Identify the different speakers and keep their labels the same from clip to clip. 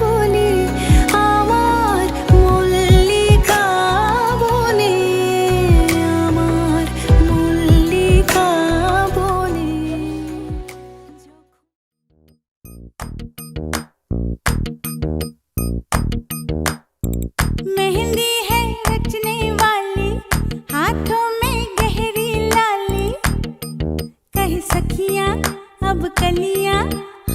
Speaker 1: বলি আমার মল্লিকা বনে, আমার মল্লিকা বনে। मेहंदी है रचने वाली, हाथों में गहरी लाली, कहे सखियां अब कलियां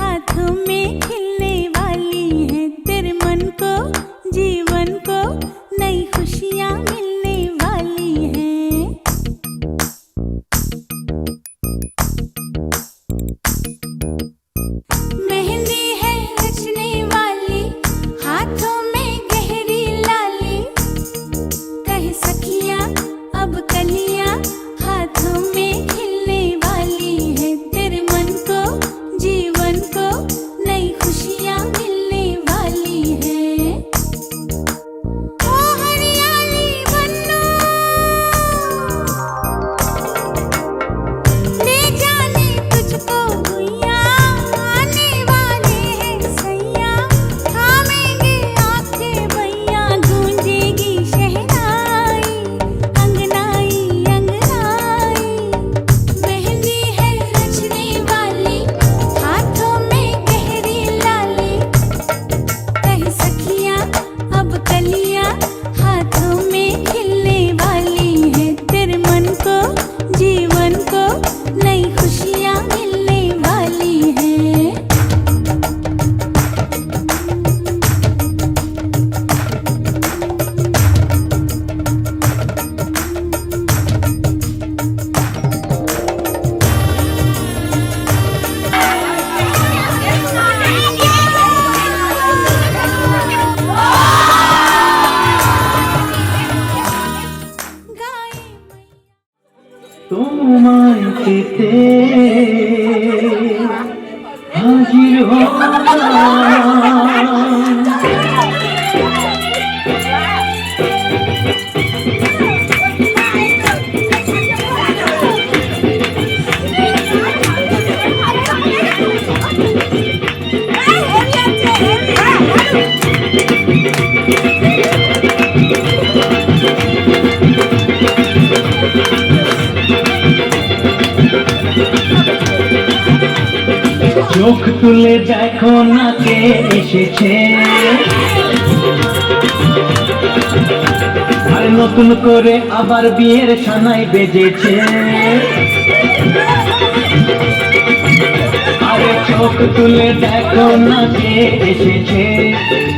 Speaker 1: हाथों में खिलने वाली हैं। तेरे मन को जीवन को नई खुशियां मिलने वाली हैं। मेहंदी है रचने वाली, हाथों में गहरी लाली, कहे सखियां अब कलियां हाथों में खिलने वाली है। तेरे मन को जीवन को नई खुशियां मिलने वाली है। ओ हरियाली बन्नो ले जाने तुझको भुइया, आने वाले हैं सैया, थामेंगे आंखें भैया, गूंजेगी शहनाई अंगनाई अंगनाई। मेहंदी है रचने वाली, हाथों में गहरी लाली, कहे सखियां अब कलियां हाथों में खिलने वाली है। तेरे मन को जीवन को नई खुशियां मिलने वाली हैं।
Speaker 2: তোমায় পেতে হাজির হলাম, চোখ তুলে দেখো না কে এসেছে, আর নতুন করে আবার বিয়ের সানাই বেজেছে। আরে চোখ তুলে দেখো না কে এসেছে,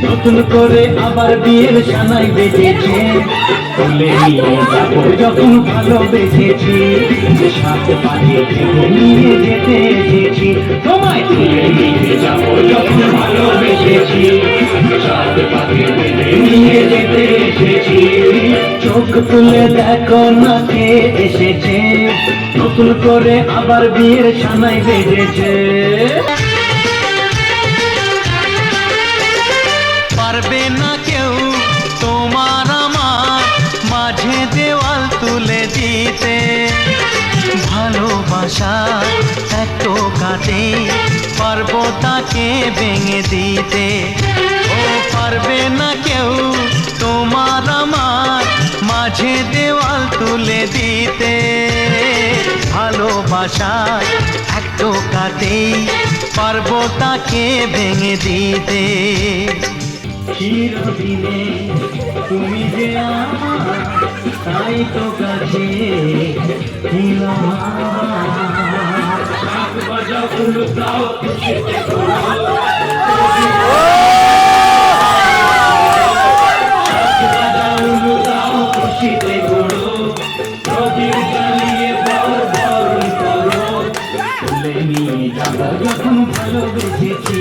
Speaker 2: নতুন করে আবার বিয়ের সানাই বেজেছে। তুলে নিয়ে যাবো যখন ভালোবেসেছি, সাথে পাঠিয়ে নিয়ে যেতে এসেছি। তোমায় তুলে নিয়ে যাবো যখন ভালোবেসেছি, সাথে পাঠিয়ে নিয়ে যেতে এসেছি। চোখ তুলে দেখো না কে এসেছে, নতুন করে আবার বিয়ের সানাই বেজেছে।
Speaker 3: পারবে না কেউ তোমার আমার মাঝে দেওয়াল তুলে দিতে, ভালোবাসা একটু কাটে পারবো তাকে ভেঙে দিতে। ও পারবে না কেউ তোমার আমার মাঝে দেওয়াল তুলে দিতে, ভালোবাসা একটু কাটে পারবো তাকে ভেঙে দিতে।
Speaker 2: চিরদিনে তুমি যে আমার, তাই তো কাছে খুশিতে করো, প্রদীপ জ্বালিয়ে বরণ করো। তুলে নিয়ে যাবো যখন ভালোবেসেছি,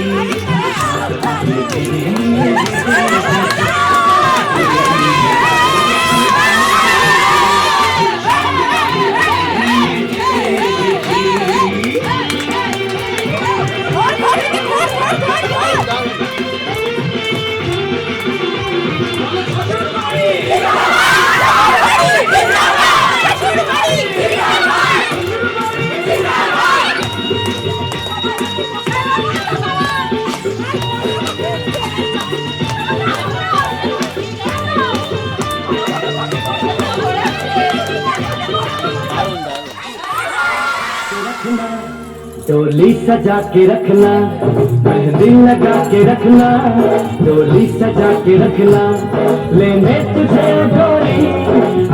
Speaker 2: डोली सजा के रखना, मेहंदी लगा के रखना, डोली सजा के रखना, लेने तुझे डोली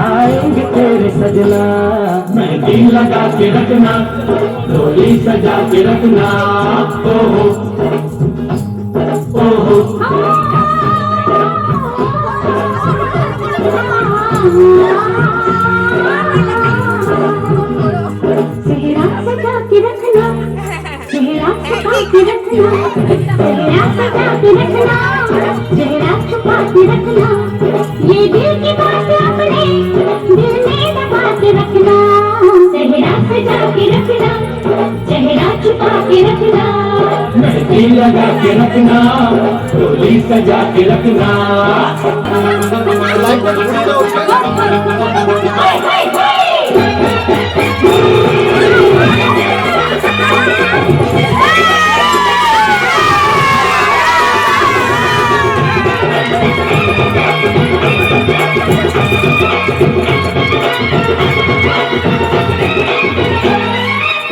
Speaker 2: आएंगे तेरे सजना। मेहंदी लगा के रखना, डोली सजा के रखना, ओहो ओहो।
Speaker 1: चेहरा सजा के रखना, चेहरा छुपा के रखना, चेहरा सजा के रखना, चेहरा छुपा के रखना, ये दिल की बात अपने दिल में दबा के रखना। चेहरा सजा के रखना, चेहरा छुपा के रखना,
Speaker 2: मेहंदी लगा के रखना, डोली सजा के रखना।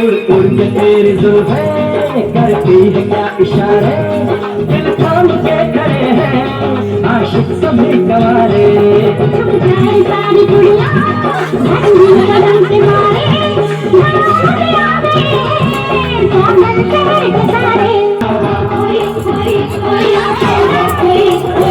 Speaker 2: उड़ उड़ के तेरी जुल्फें करती है क्या इशारे, दिल थाम के खड़े हैं आशिक सभी गवारे।
Speaker 1: छुप जाए सारी दुनिया धरती कदम के मारे, नाम यादें कोमल के सारे। कोई कोई कोई कोई कोई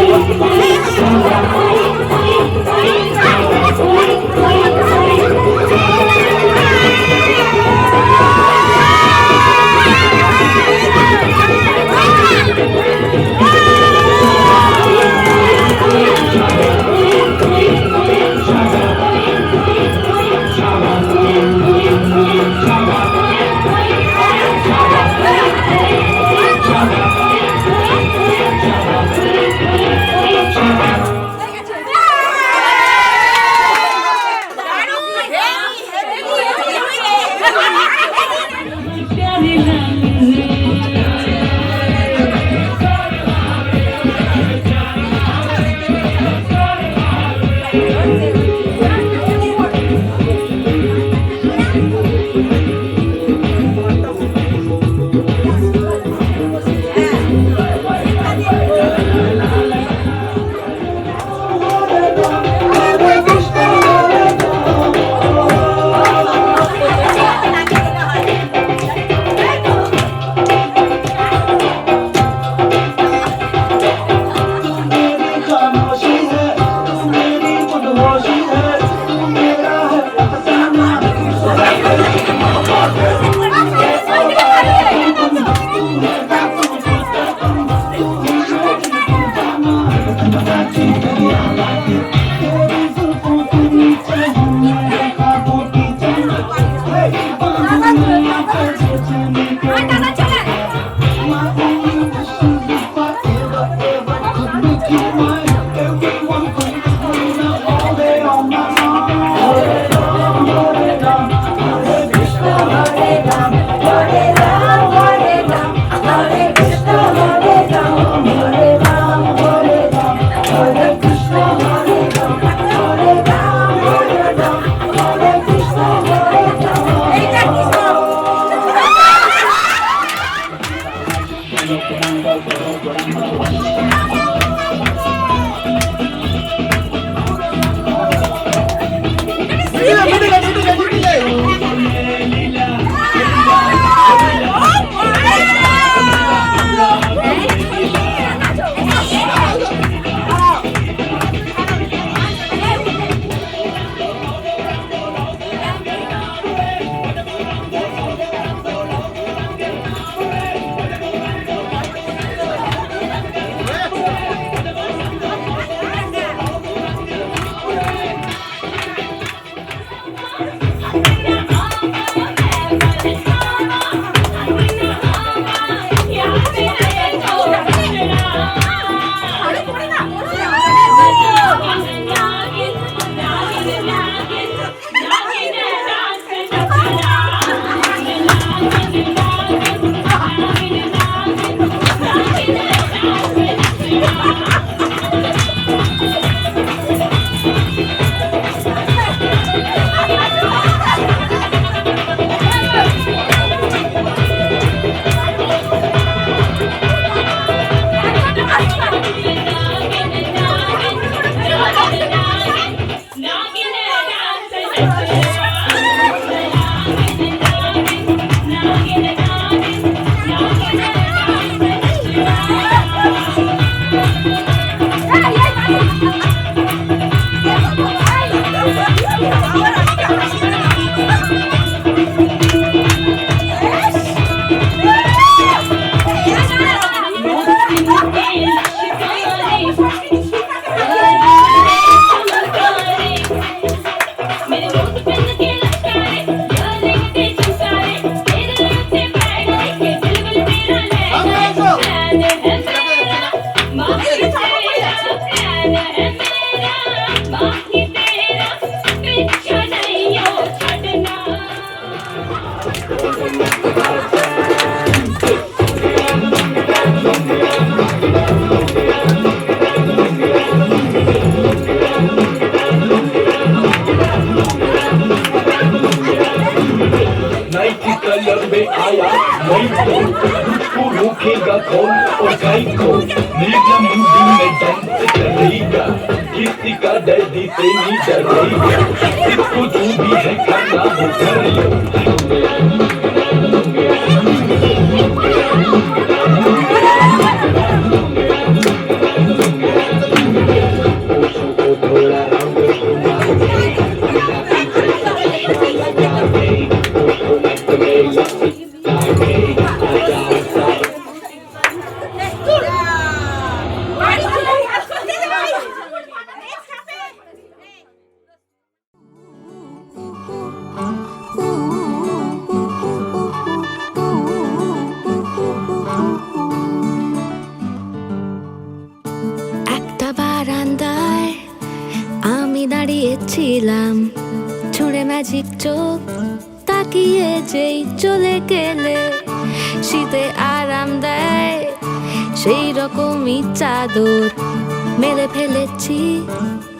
Speaker 1: बाकी तेरा पीछा नहीं हो छड़ना
Speaker 4: नाइकी कलर में आया नई तो तू रोकेगा कौन और गाय को नीला मुंडी में डांस करेगा किसी का डैडी से नहीं डरेगा इसको जो भी है करना वो कर लो
Speaker 5: একটা বারান্দায় আমি দাঁড়িয়েছিলাম ছুঁড়ে ম্যাজিক চোখ তাকিয়ে যেই চলে গেলে শীতে আরাম দেয় সেই রকমই চাদর মেলে ফেলেছি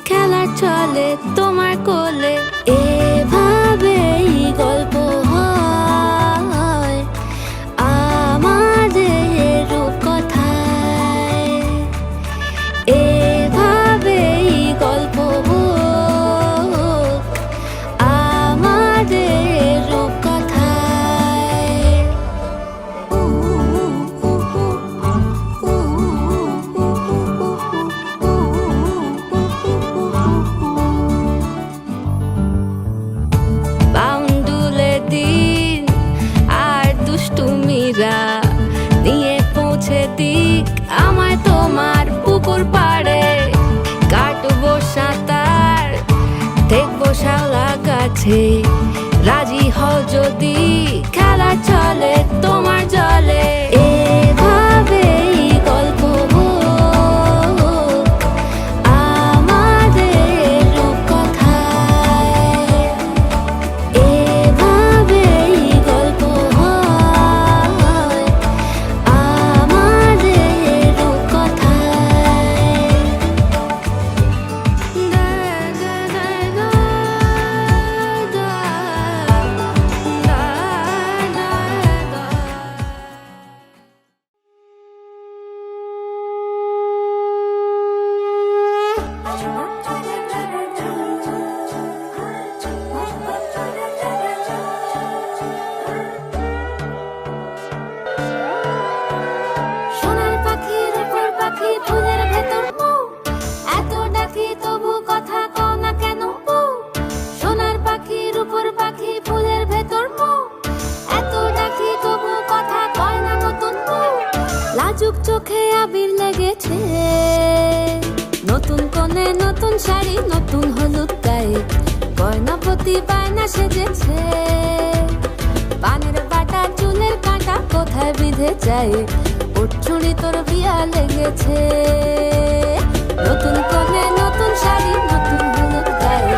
Speaker 5: খেলার চলে তোমার কোলে এভাবেই গল্প হয় আমাদের রূপকথায় এভাবেই গল্প হোক আমাদের রূপকথায় বাউন্ডুলে দিন আর দুষ্টুমিরা নিয়ে পৌঁছে দিক আমায় তোমার পুকুর পাড়ে কাটবো সাঁতার দেখবো শাওলা গাছে রাজি হও যদি খেলা চলে তোমার জলে এভাবেই গল্প হোক আমাদের রূপকথায় এভাবেই গল্প হয় আমাদের রূপকথায় সোনার পাখি রূপোর পাখি ফুলের ভেতর মৌ এত ডাকি তবু কথা কও না কেন বউ সোনার পাখি রূপোর পাখি ফুলের ভেতর মৌ এত ডাকি তবু কথা কয় না নতুন বউ লাজুক চোখে আবির লেগেছে নতুন কোণে নতুন শাড়ি নতুন হলুদ গায়ে গয়না প্রতি বায়না সেজেছে পানের বাটা চুলের কাঁটা কোথায় বিঁধে যায় ওর চুড়ি তোর বিয়া লেগেছে নতুন কোণে নতুন শাড়ি নতুন হলুদ গায়ে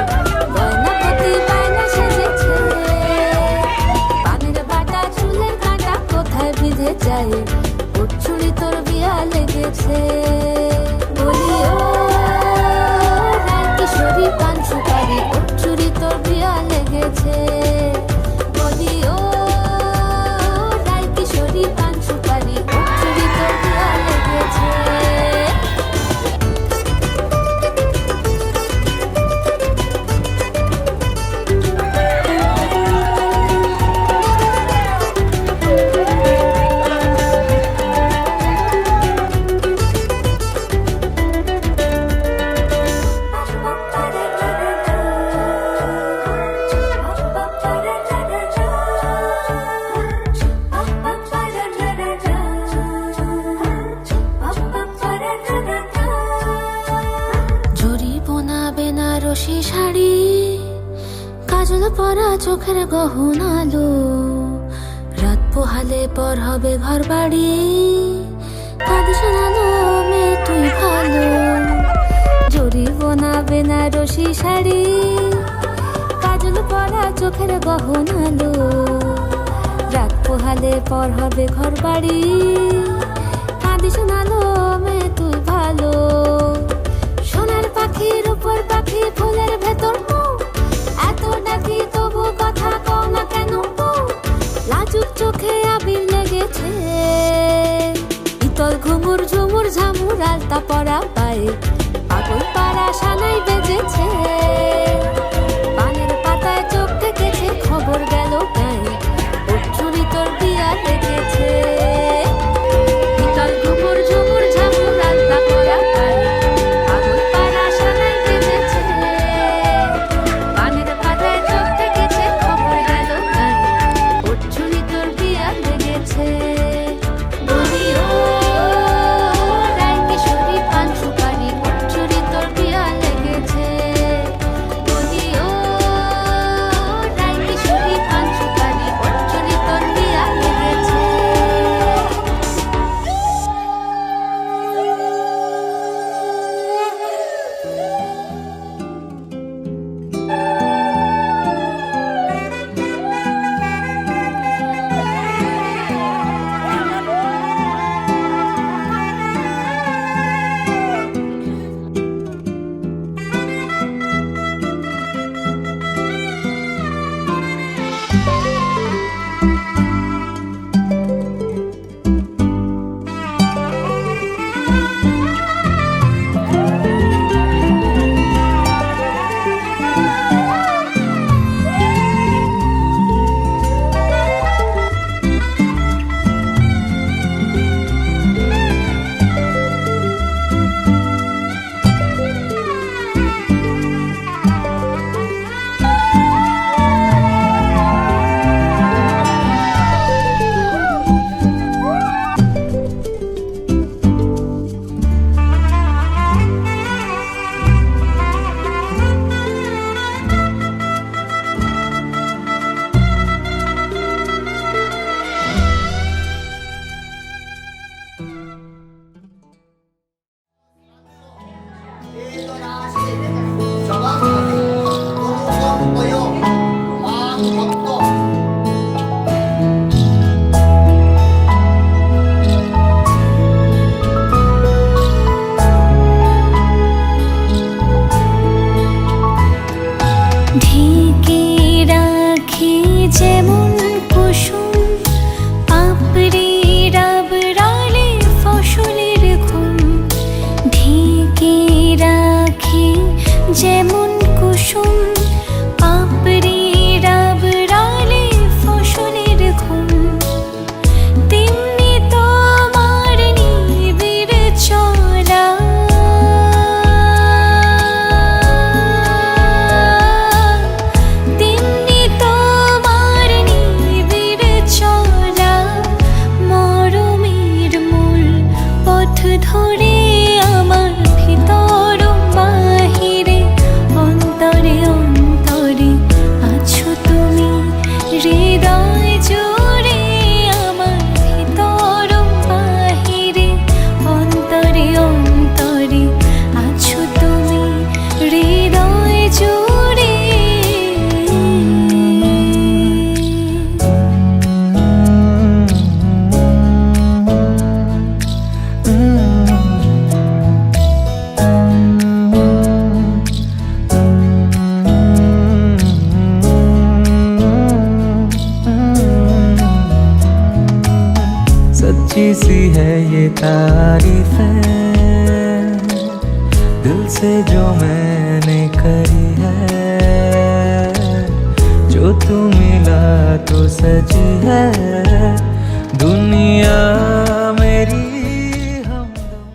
Speaker 5: গয়না প্রতি বায়না সেজেছে পানের বাটা চুলের কাঁটা কোথায় বিঁধে যায় ওর চুড়ি তোর বিয়া লেগেছে বলি ও রায় কিশোরী পান সুপারি ওর চুড়ি তোর বিয়া লেগেছে বলি ও রায় কিশোরী পান সুপারি ওর চুড়ি তোর বিয়া লেগেছে বেনারসি শাড়ি কাজল পরা চোখের গহনালো রাত পোহালে পর হবে ঘর বাড়ি কাঁদে শোনালো মেয়ে তুই গহনালো, রাত পোহালে পর হবে ঘর বাড়ি, কাঁদি শোনালো মেয়ে তুই ভালো। সোনার পাখির উপর পাখি ফুলের ভেতর মৌ, এত ডাকি তবু কথা কও না কেন বউ? লাজুক চোখে আবির লেগেছে, ইতল ঘুমুর ঝুমুর ঝামুর আলতা পরা পায়ে, পাগল পাড়া সানাই বেজেছে। পানের পাতায় চোখ থেকেছে, খবর গেল গায়ে, ওর চুরি তোর বিয়া লেগেছে। ইতল ঘুমুর ঝুমুর ঝামুর আলতা পরা পায়ে, পাগল পাড়া সানাই বেজেছে। পানের পাতায় চোখ থেকেছে, খবর গেল গায়ে, ওর চুরি তোর বিয়া লেগেছে। বলিও রায় কিশোরী পান সুপারি, ওর চুরি তোর বিয়া লেগেছে। বলিও রায় কিশোরী পান সুপারি, ওর চুরি তোর বিয়া লেগেছে। ঢেকে রাখি যেমন কুসুম, পাপড়ি ডাবরালে ফসলের ঘুম। ঢেকে রাখি যেমন কুসুম, পাপড়ি ডাবরালে ফসলের ঘুম। তেমনি তোমার নিবিড় চলা, তেমনি তোমার নিবিড় চলা। মরমের মূল পথ ধরে আমার ভিতর বাহিরে, অন্তরে অন্তরে আছো তুমি, হৃদয় জুড়ে আমার ভিতর বাহিরে, অন্তরে অন্তরে আছো তুমি, হৃদয় জুড়ে।
Speaker 3: सच्ची सी है ये तारीफ है, दिल से जो मैंने करी है। जो तू मिला तो सजी है दुनिया मेरी हमदम।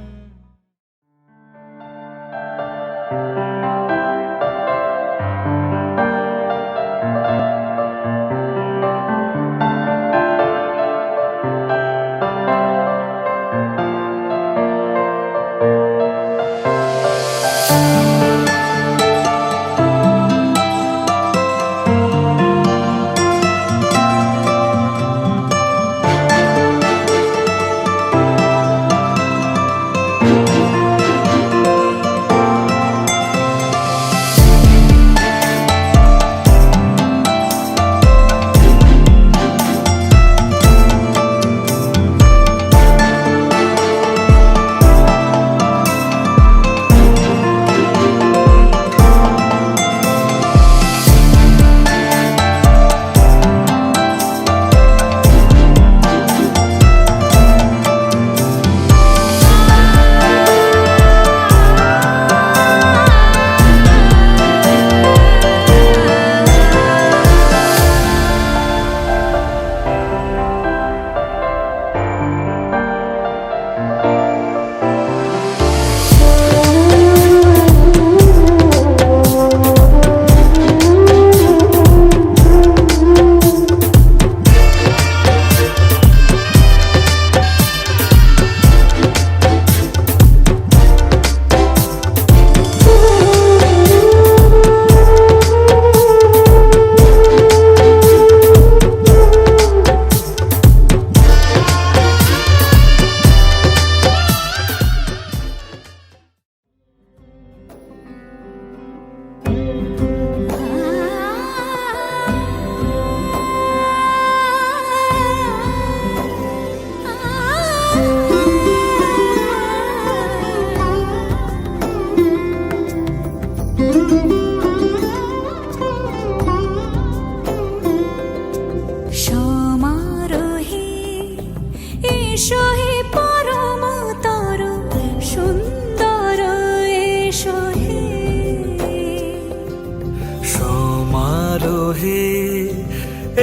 Speaker 3: হে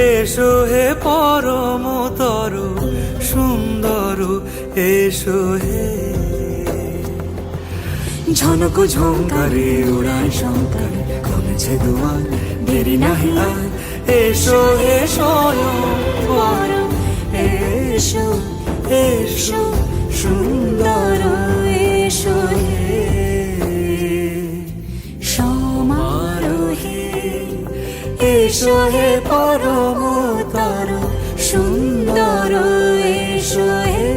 Speaker 3: এসো হে পরমতর সুন্দর এসো হে ঝনক ঝঙ্কারে উড়ায় শঙ্কার কমেছে দুয়ার দেরি নাহি আর এসো হে স্বয়ং বর এসো এসো সুন্দর এসো হে সমারোহে এসো হে পরমতর সুন্দর এসো হে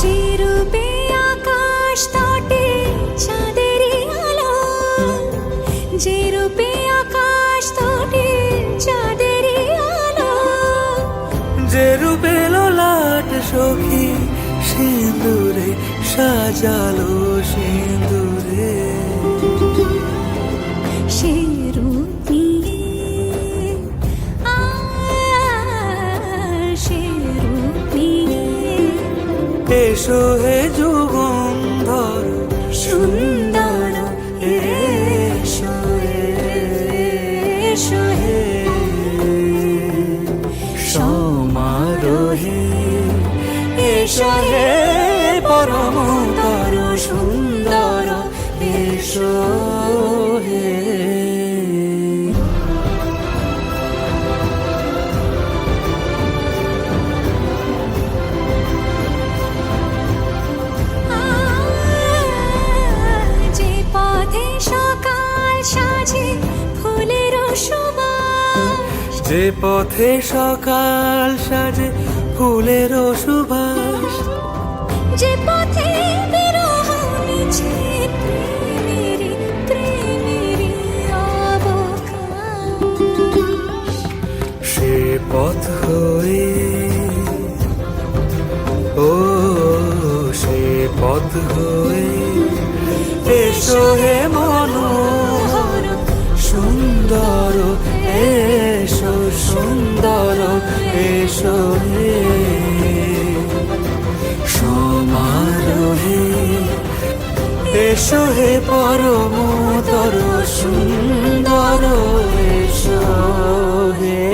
Speaker 5: যে রূপে আকাশ তটে চাঁদেরই আলো, যে রূপে আকাশ তটে চাঁদেরই আলো,
Speaker 3: যে রূপে ললাট সখী সিঁদুরে সাজালো সিঁদুরে
Speaker 5: সে রূপ নিয়ে সে রূপ নিয়ে
Speaker 3: এসো হে যুগন্ধর
Speaker 5: সুন্দর এসো এসো হে
Speaker 3: সমারোহে এসো হে পরমতর সুন্দর এসো হে
Speaker 5: যে পথে সকাল সাজে ফুলের সুবাস,
Speaker 3: যে পথে সকাল সাজে ফুলের সুবাস
Speaker 5: যে পথে বিরহ মিছে প্রেমেরই প্রেমেরই অবকাশ,
Speaker 3: সে পথ হয়ে ও সে পথ হয়ে এসো হে মনোহর সুন্দর এসো সুন্দর এসো হে সমারোহে এসো হে পরমতর সুন্দর এসো হে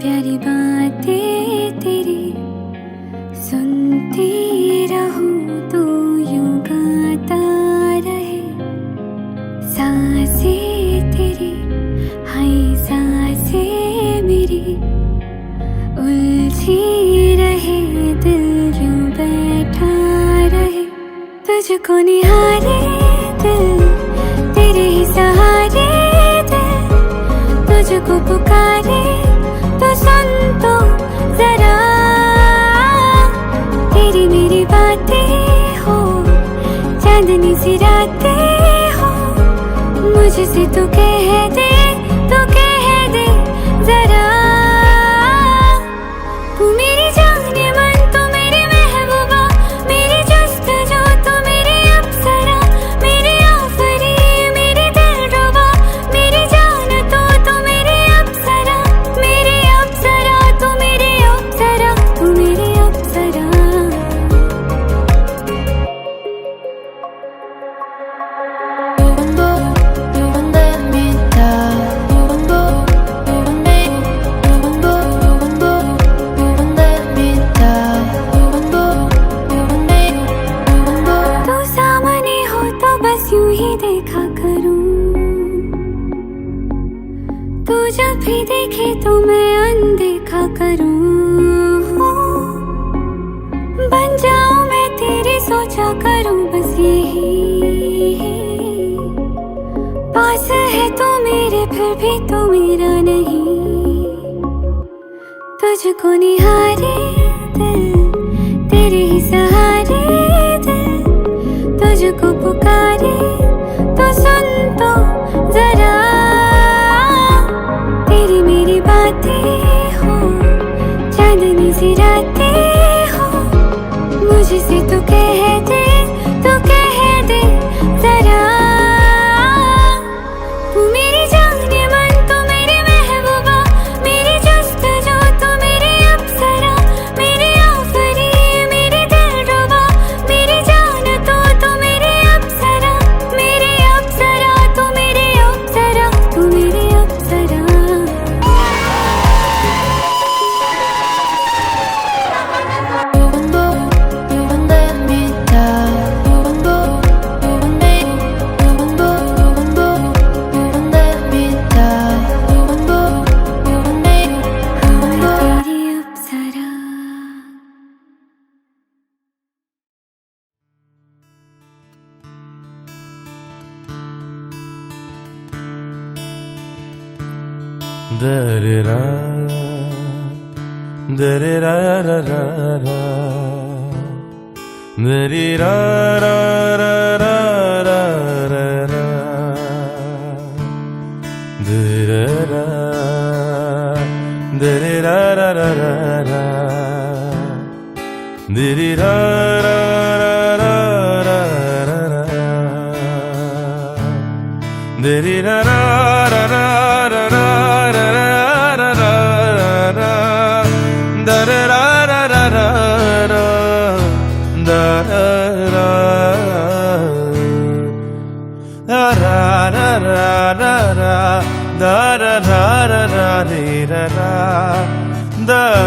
Speaker 5: प्यारी बातें तेरी सुनती रहूं तो यूं गाता रहे। सांसें तेरी हाय सांसें मेरी उलझी रहे, दिल यूं बैठा रहे। तुझको निहारे दिल तेरे ही सहारे, दिल तुझको पुकारे तो सुन तो जरा। तेरी मेरी बातें हो चांदनी सी रातें हो, मुझसे तू कह दे, तू कह दे जरा। तू मेरी जाने मन, तू मेरी महबूबा, मेरी जस्तजू, तू मेरी अप्सरा, मेरी आफरी, मेरी दिलरुबा, मेरी जान तू मेरी अप्सरा, मेरी अप्सरा, तू मेरी अप्सरा, तू मेरी अप्सरा। तू सामने हो तो बस यूं ही देखा करूं, तू जब भी देखे तो मैं अनदेखा करूं। बन जाऊं मैं तेरी सोचा करूं बस यही। पास है तू मेरे फिर भी तू मेरा नहीं। तुझको निहारे दिल तेरे ही सहारे, दिल तुझको पुकारे तो सुन तो जरा। तेरी मेरी बातें हो चांदनी सी रातें हो, मुझसे तू कह दे, तू कह दे जरा। तू मेरी जाने मन, तू मेरी महबूबा, मेरी जस्तजू, तू मेरी अप्सरा, मेरी आफरी, मेरी दिलरुबा, मेरी जान तू मेरी अप्सरा, मेरी अप्सरा, तू मेरी अप्सरा, तू मेरी अप्सरा। तेरी अप्सरा।
Speaker 3: Da-da-da, da-da-da-da-da-da,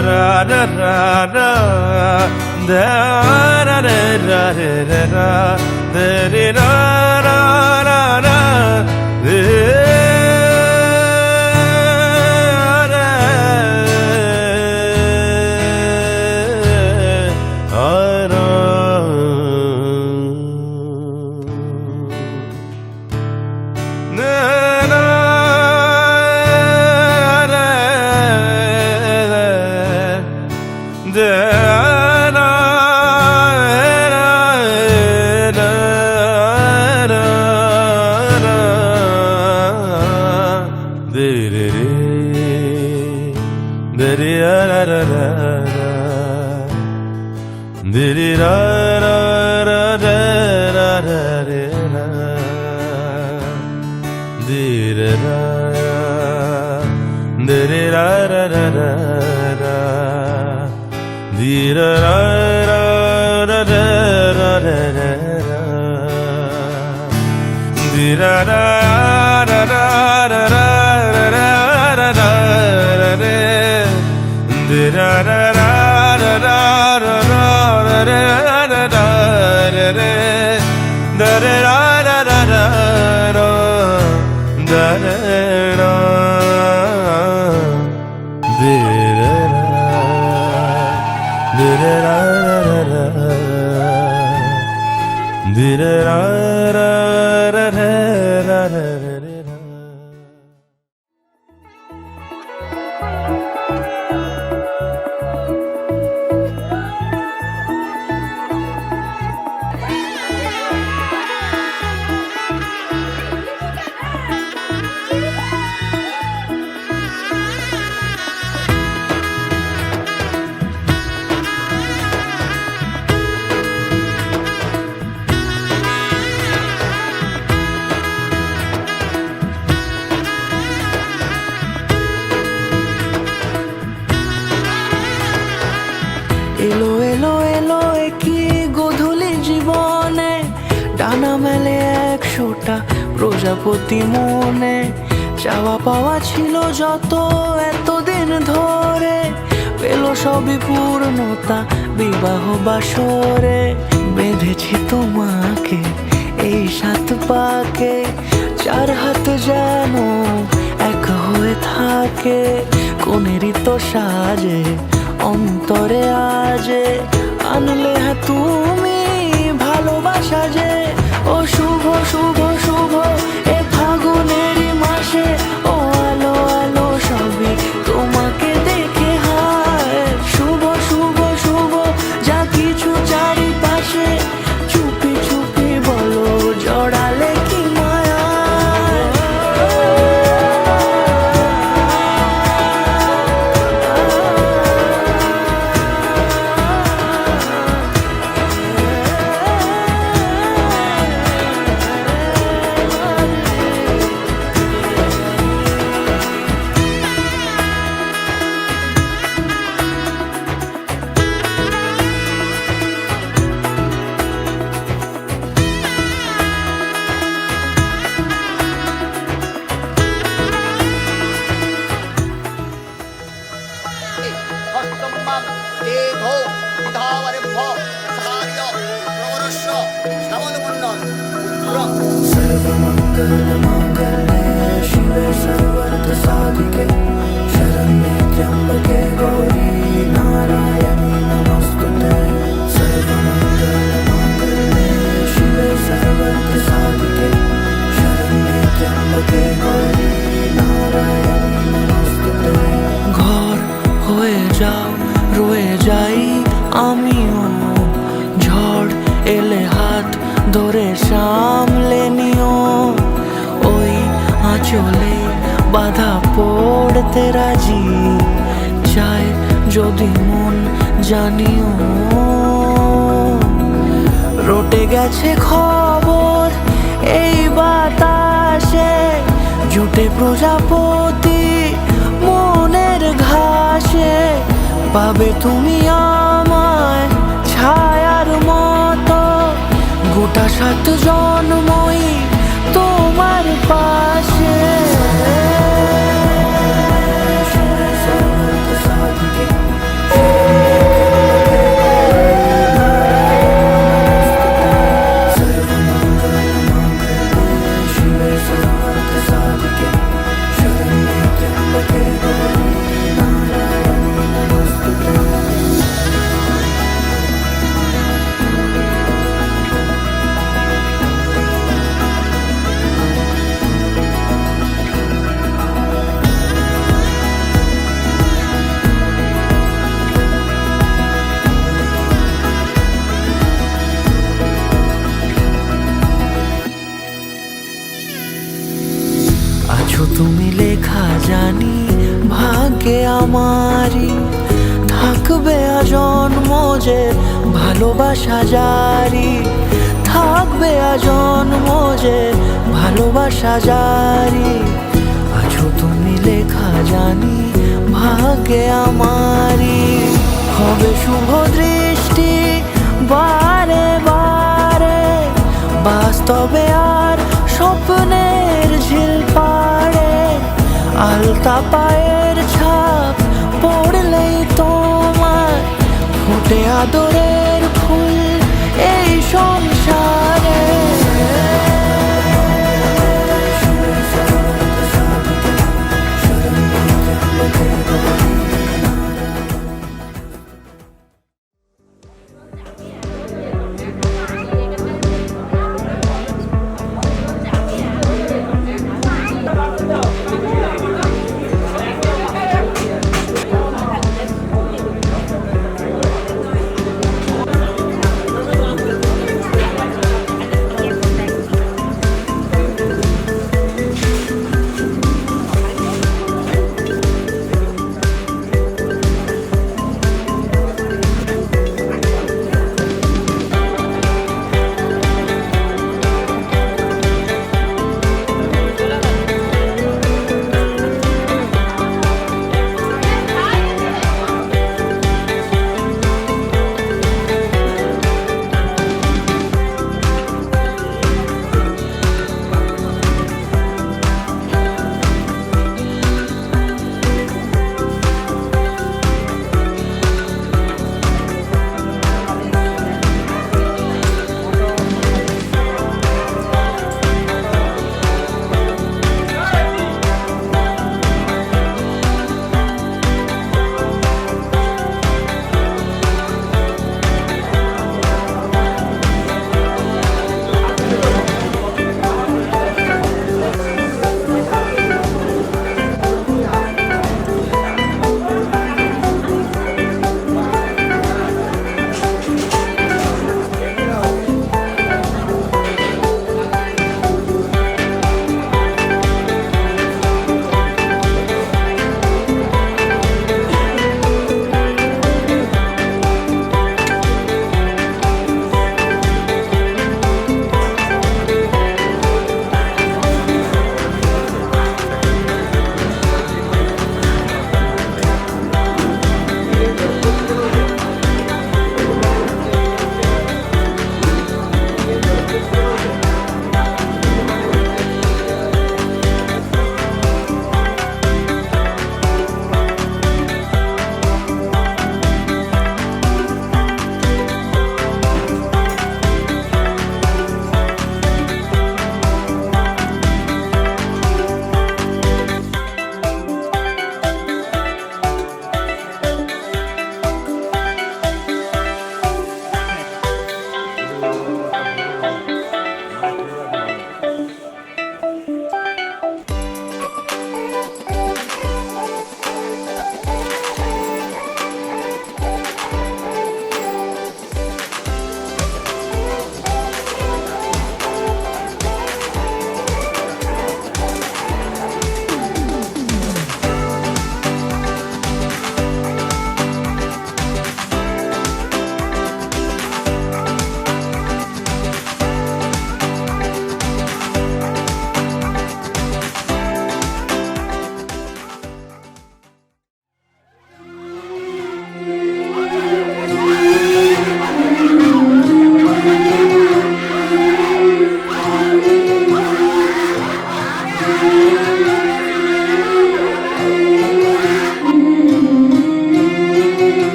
Speaker 3: da-da-da-da-da-da-da-da, da-da-da, da-da-da-da-da-da, da-da-da, di-da-da, di-da-da-da-da-da-da-da-da-da-da.
Speaker 6: এলো এলো এলো কি গোধূলি জীবনে, ডানা মেলে 100টা প্রজাপতি মনে। চাওয়া পাওয়া ছিল যত এতদিন ধরে, পেল সবই পূর্ণতা বিবাহ বাসরে। বেঁধেছি তোমাকে এই 7 পাকে, 4 হাত যেন এক হয়ে থাকে। কোনেরই তো সাজে অন্তরে আজে, আনলে হ্যাঁ তুমি ভালোবাসা যে। ও শুভ শুভ শুভ এ ফাগুনেরই মাসে, ও আলো আলো সবই তোমাকে দেখে হায়। শুভ শুভ শুভ যা কিছু চারিপাশে, চুপি চুপি বলো জড়ালে কি মায়া।
Speaker 7: হস্তম্বাং দেধো বিধাবরেভ্য সাহার্য প্রবরস্য শ্রবণমণ্ডল পুরম।
Speaker 6: सर्वमङ्गलमाङ्गल्ये शिवे सर्वार्थसाधिके, शरण्ये त्र्यम्बके गौरी नारायणी नमोस्तुते। सर्वमङ्गलमाङ्गल्ये शिवे सर्वार्थसाधिके, शरण्ये त्र्यम्बके गौरी नारायणी नमोस्तुते। ঘর হয়ে যাও রয়ে যাই আমিও, ঝড় এলে হাত ধরে সামলে নিও। ওই আঁচলে বাধা পড়তে রাজি, চাই যদি মন জানিও। রটে গেছে খবর এই বাতাসে, জুটে প্রজাপতি মনের ঘাসে। পাবে তুমি আমায় ছায়ার মতো, গোটা 7 জন্মই তোমার পাশে। আছো তুমি লেখা জানি ভাগ্যে আমারই, থাকবে আজন্ম যে ভালোবাসা জারি। থাকবে আজন্ম যে ভালোবাসা জারি। আছো তুমি লেখা জানি ভাগ্যে আমারই, হবে শুভ দৃষ্টি বারে বারে। বাস্তবে আর স্বপ্নের ঝিল পাড়ে, আলতা পায়ের ছাপ পড়লেই তোমার ফোটে আদরের ফুল এই সংসারে।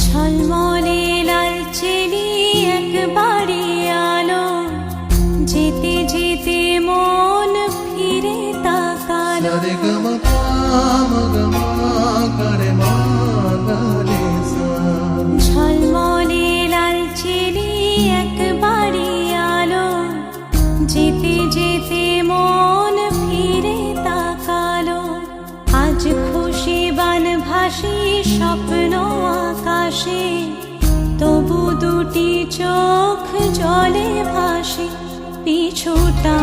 Speaker 5: ঝলমলে লাল চেলি একবারে আলো, যেতে যেতে মন ফিরে তাকালো। ঝলমলে লাল চেলি একবারে আলো, যেতে যেতে মন ফিরে তাকালো। আজ খুশি বান ভাসি স্বপ্ন আকাশে, তবু দুটি চোখ জলে ভাসে পিছুটা